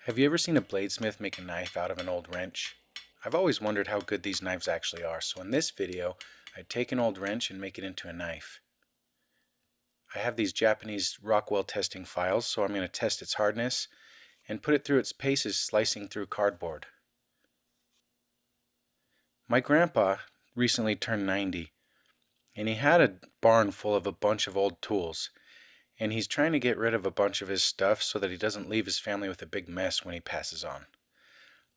Have you ever seen a bladesmith make a knife out of an old wrench? I've always wondered how good these knives actually are, so in this video, I'd take an old wrench and make it into a knife. I have these Japanese Rockwell Testing files, so I'm going to test its hardness and put it through its paces slicing through cardboard. My grandpa recently turned 90, and he had a barn full of a bunch of old tools, and he's trying to get rid of a bunch of his stuff so that he doesn't leave his family with a big mess when he passes on.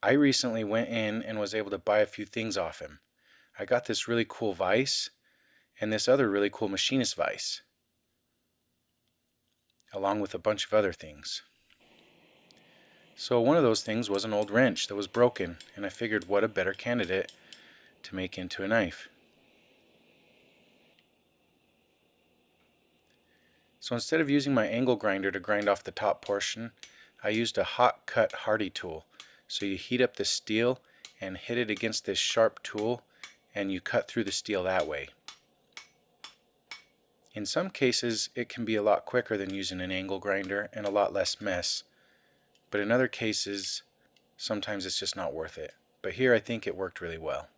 I recently went in and was able to buy a few things off him. I got this really cool vise and this other really cool machinist vise, along with a bunch of other things. So one of those things was an old wrench that was broken, and I figured what a better candidate to make into a knife. So instead of using my angle grinder to grind off the top portion, I used a hot cut hardy tool. So you heat up the steel and hit it against this sharp tool, and you cut through the steel that way. In some cases, it can be a lot quicker than using an angle grinder and a lot less mess, but in other cases, sometimes it's just not worth it. But here I think it worked really well.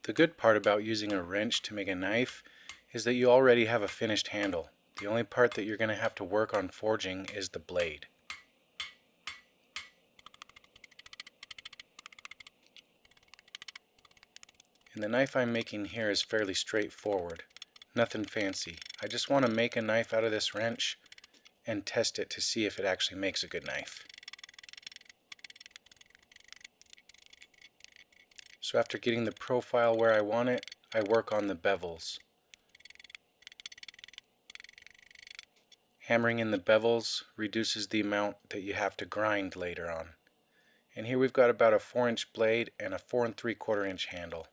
The good part about using a wrench to make a knife is that you already have a finished handle. The only part that you're going to have to work on forging is the blade. And the knife I'm making here is fairly straightforward. Nothing fancy. I just want to make a knife out of this wrench and test it to see if it actually makes a good knife. So after getting the profile where I want it, I work on the bevels. Hammering in the bevels reduces the amount that you have to grind later on. And here we've got about a 4-inch blade and a 4 3/4 inch handle.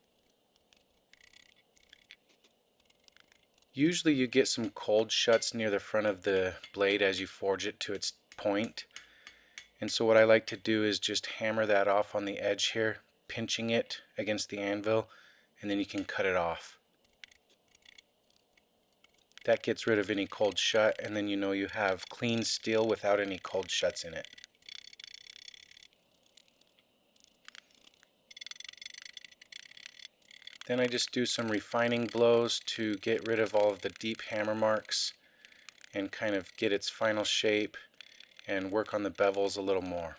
Usually you get some cold shuts near the front of the blade as you forge it to its point. And so what I like to do is just hammer that off on the edge here, pinching it against the anvil, and then you can cut it off. That gets rid of any cold shut, and then you know you have clean steel without any cold shuts in it. Then I just do some refining blows to get rid of all of the deep hammer marks and kind of get its final shape and work on the bevels a little more.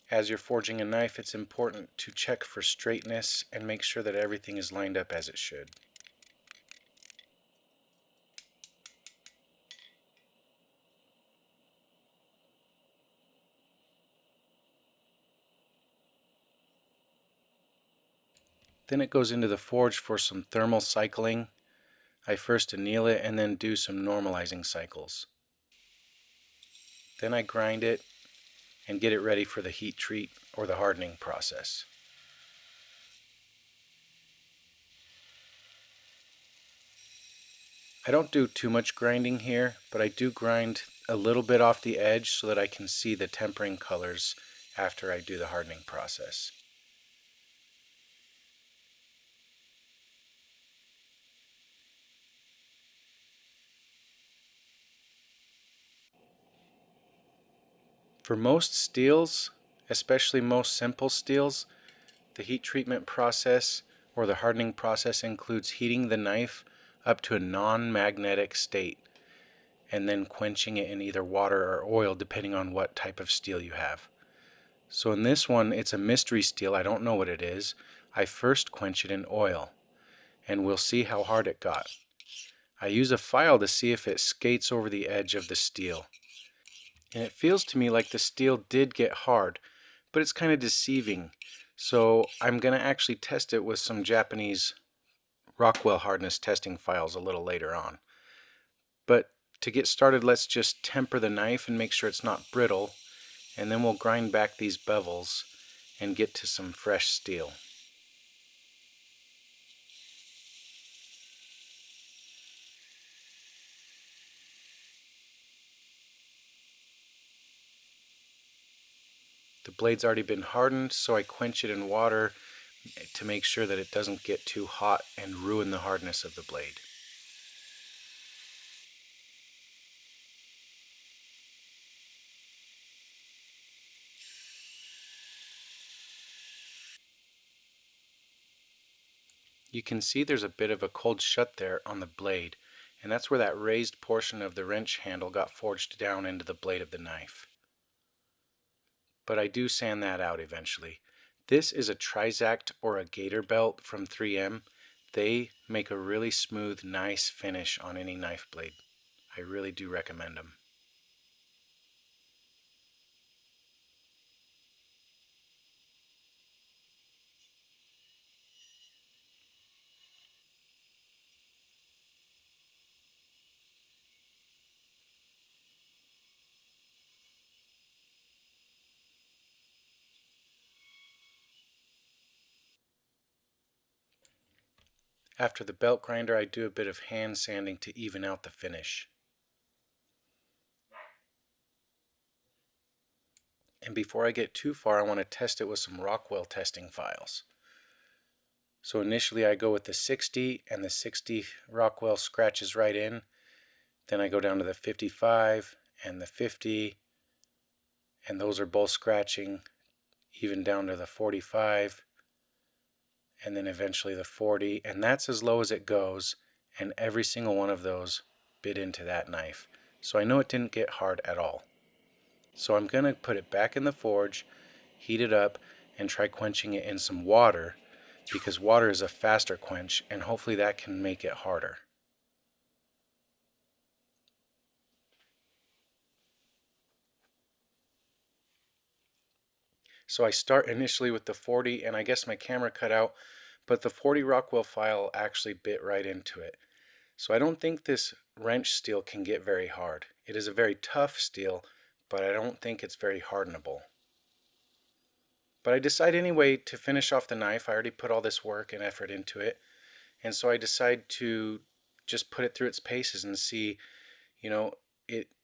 As you're forging a knife, it's important to check for straightness and make sure that everything is lined up as it should. Then it goes into the forge for some thermal cycling. I first anneal it and then do some normalizing cycles. Then I grind it and get it ready for the heat treat or the hardening process. I don't do too much grinding here, but I do grind a little bit off the edge so that I can see the tempering colors after I do the hardening process. For most steels, especially most simple steels, the heat treatment process or the hardening process includes heating the knife up to a non-magnetic state and then quenching it in either water or oil depending on what type of steel you have. So in this one, it's a mystery steel. I don't know what it is. I first quench it in oil, and we'll see how hard it got. I use a file to see if it skates over the edge of the steel. And it feels to me like the steel did get hard, but it's kind of deceiving. So I'm going to actually test it with some Japanese Rockwell hardness testing files a little later on. But to get started, let's just temper the knife and make sure it's not brittle, and then we'll grind back these bevels and get to some fresh steel. The blade's already been hardened, so I quench it in water to make sure that it doesn't get too hot and ruin the hardness of the blade. You can see there's a bit of a cold shut there on the blade, and that's where that raised portion of the wrench handle got forged down into the blade of the knife. But I do sand that out eventually. This is a Trizact or a Gator belt from 3M. They make a really smooth, nice finish on any knife blade. I really do recommend them. After the belt grinder, I do a bit of hand sanding to even out the finish. And before I get too far, I want to test it with some Rockwell testing files. So initially I go with the 60, and the 60 Rockwell scratches right in. Then I go down to the 55 and the 50, and those are both scratching, even down to the 45, and then eventually the 40, and that's as low as it goes, and every single one of those bit into that knife. So I know it didn't get hard at all. So I'm going to put it back in the forge, heat it up, and try quenching it in some water, because water is a faster quench, and hopefully that can make it harder. So I start initially with the 40, and I guess my camera cut out, but the 40 Rockwell file actually bit right into it. So I don't think this wrench steel can get very hard. It is a very tough steel, but I don't think it's very hardenable. But I decide anyway to finish off the knife. I already put all this work and effort into it, and so I decide to just put it through its paces and see,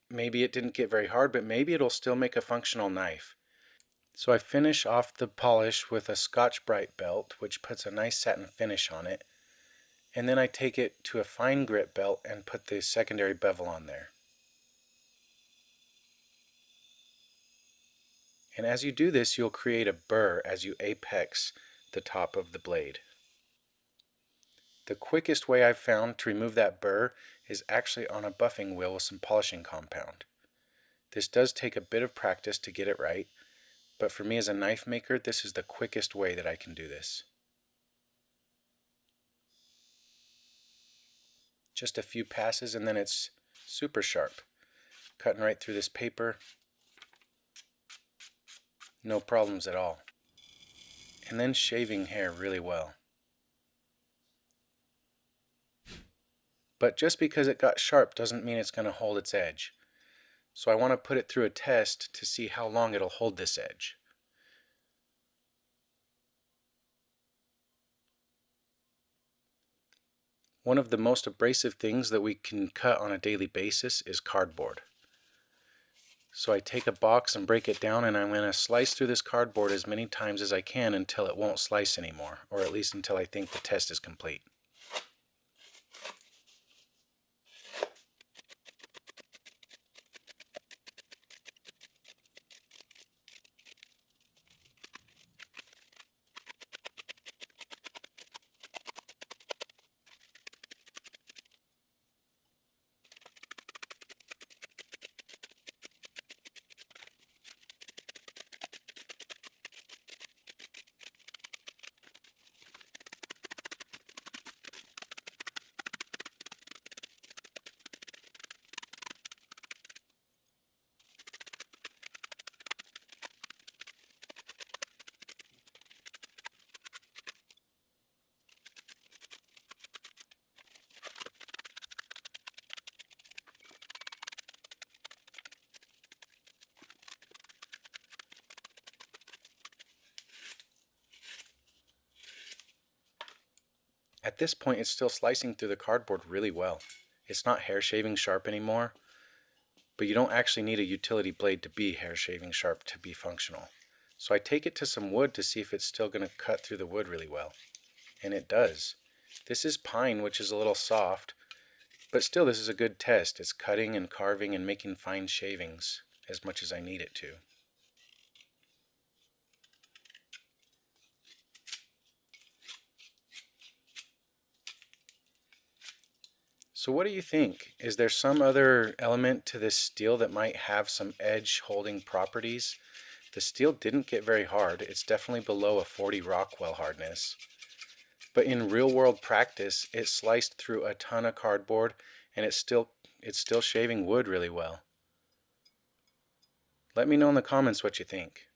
maybe it didn't get very hard, but maybe it'll still make a functional knife. So I finish off the polish with a Scotch-Brite belt, which puts a nice satin finish on it. And then I take it to a fine grit belt and put the secondary bevel on there. And as you do this, you'll create a burr as you apex the top of the blade. The quickest way I've found to remove that burr is actually on a buffing wheel with some polishing compound. This does take a bit of practice to get it right, but for me as a knife maker, this is the quickest way that I can do this. Just a few passes and then it's super sharp. Cutting right through this paper, no problems at all. And then shaving hair really well. But just because it got sharp doesn't mean it's going to hold its edge. So I want to put it through a test to see how long it'll hold this edge. One of the most abrasive things that we can cut on a daily basis is cardboard. So I take a box and break it down, and I'm going to slice through this cardboard as many times as I can until it won't slice anymore, or at least until I think the test is complete. At this point, it's still slicing through the cardboard really well. It's not hair shaving sharp anymore, but you don't actually need a utility blade to be hair shaving sharp to be functional. So I take it to some wood to see if it's still going to cut through the wood really well. And it does. This is pine, which is a little soft, but still this is a good test. It's cutting and carving and making fine shavings as much as I need it to. So what do you think? Is there some other element to this steel that might have some edge holding properties? The steel didn't get very hard. It's definitely below a 40 Rockwell hardness. But in real world practice, it sliced through a ton of cardboard and it's still shaving wood really well. Let me know in the comments what you think.